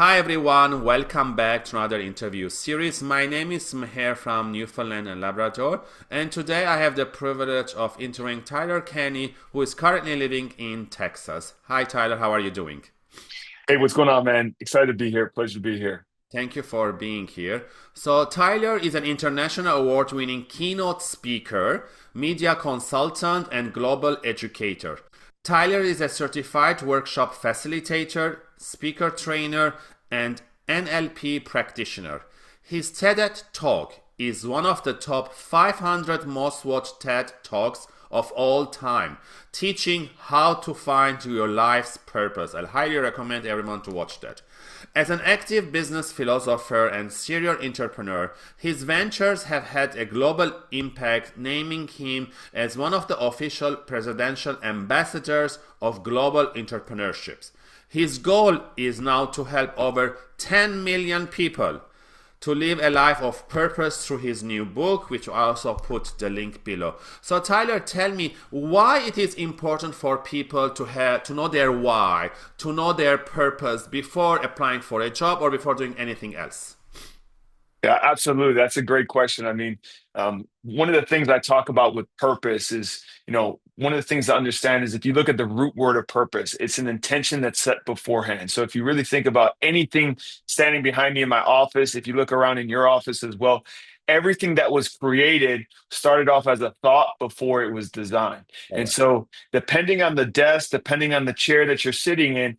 Hi everyone, welcome back to another interview series. My name is Mher from Newfoundland and Labrador, and today I have the privilege of interviewing Tyler Cerny, who is currently living in Texas. Hi Tyler, how are you doing? Hey, what's going on, man? Excited to be here. Pleasure to be here. Thank you for being here. So, Tyler is an international award winning keynote speaker, media consultant, and global educator. Tyler is a certified workshop facilitator, speaker trainer, and NLP practitioner. His TED Talk is one of the top 500 most watched TED Talks of all time, teaching how to find your life's purpose. I highly recommend everyone to watch that. As an active business philosopher and serial entrepreneur, his ventures have had a global impact, naming him as one of the official presidential ambassadors of global entrepreneurships. His goal is now to help over 10 million people to live a life of purpose through his new book, which I also put the link below. So Tyler, tell me why it is important for people to know their why, to know their purpose before applying for a job or before doing anything else. Yeah, absolutely. That's a great question. One of the things I talk about with purpose is, one of the things to understand is if you look at the root word of purpose, it's an intention that's set beforehand. So if you really think about anything standing behind me in my office, if you look around in your office as well, everything that was created started off as a thought before it was designed. And Correct. so, depending on the desk, depending on the chair that you're sitting in,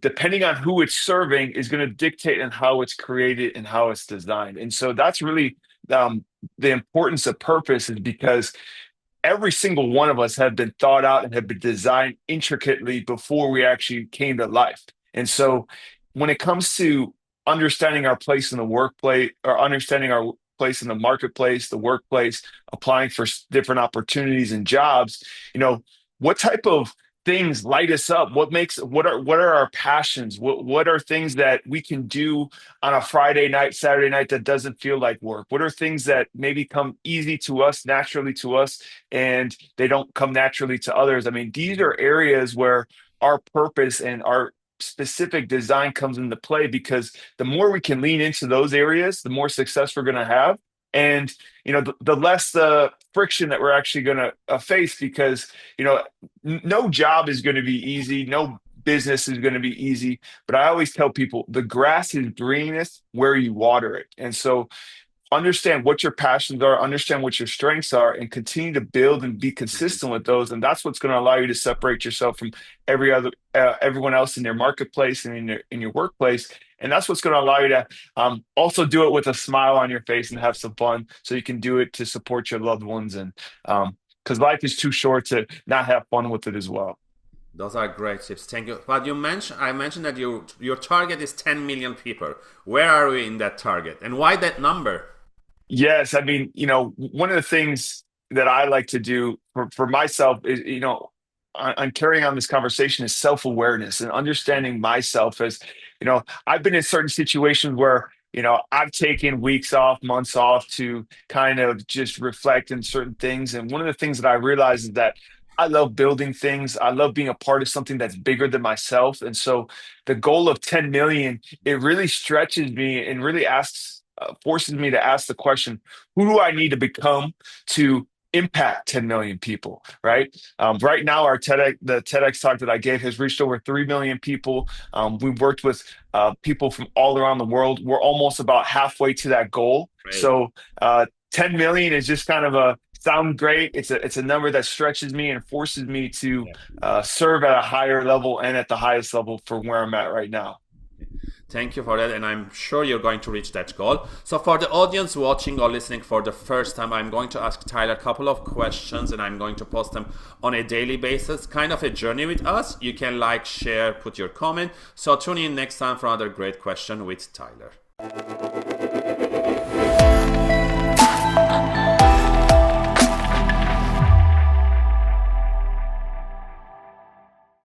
depending on who it's serving, is going to dictate on how it's created and how it's designed. And so that's really the importance of purpose, is because every single one of us have been thought out and have been designed intricately before we actually came to life. And so when it comes to understanding our place in the workplace, or understanding our place in the marketplace, the workplace, applying for different opportunities and jobs, what type of things light us up? What are our passions? What are things that we can do on a Friday night, Saturday night that doesn't feel like work? What are things that maybe come easy to us, naturally to us, and they don't come naturally to others? I mean, these are areas where our purpose and our specific design comes into play, because the more we can lean into those areas, the more success we're going to have. And the less the friction that we're actually going to face, because no job is going to be easy, no business is going to be easy. But I always tell people the grass is greenest where you water it. And so understand what your passions are, understand what your strengths are, and continue to build and be consistent with those. And that's what's going to allow you to separate yourself from everyone else in your marketplace and in your workplace. And that's what's going to allow you to also do it with a smile on your face and have some fun, so you can do it to support your loved ones. And because life is too short to not have fun with it as well. Those are great tips. Thank you. But I mentioned that your target is 10 million people. Where are we in that target, and why that number? Yes, I mean, one of the things that I like to do for myself is, on carrying on this conversation, is self-awareness and understanding myself. As I've been in certain situations where, I've taken weeks off, months off to kind of just reflect in certain things. And one of the things that I realized is that I love building things. I love being a part of something that's bigger than myself. And so the goal of 10 million, it really stretches me and really forces me to ask the question, who do I need to become to impact 10 million people, right? Right now, the TEDx talk that I gave has reached over 3 million people. We've worked with people from all around the world. We're almost about halfway to that goal. Great. So 10 million is just kind of a sound great. It's a number that stretches me and forces me to Yeah. serve at a higher level and at the highest level for where I'm at right now. Thank you for that, and I'm sure you're going to reach that goal. So, for the audience watching or listening for the first time, I'm going to ask Tyler a couple of questions, and I'm going to post them on a daily basis. Kind of a journey with us. You can like, share, put your comment. So, tune in next time for another great question with Tyler.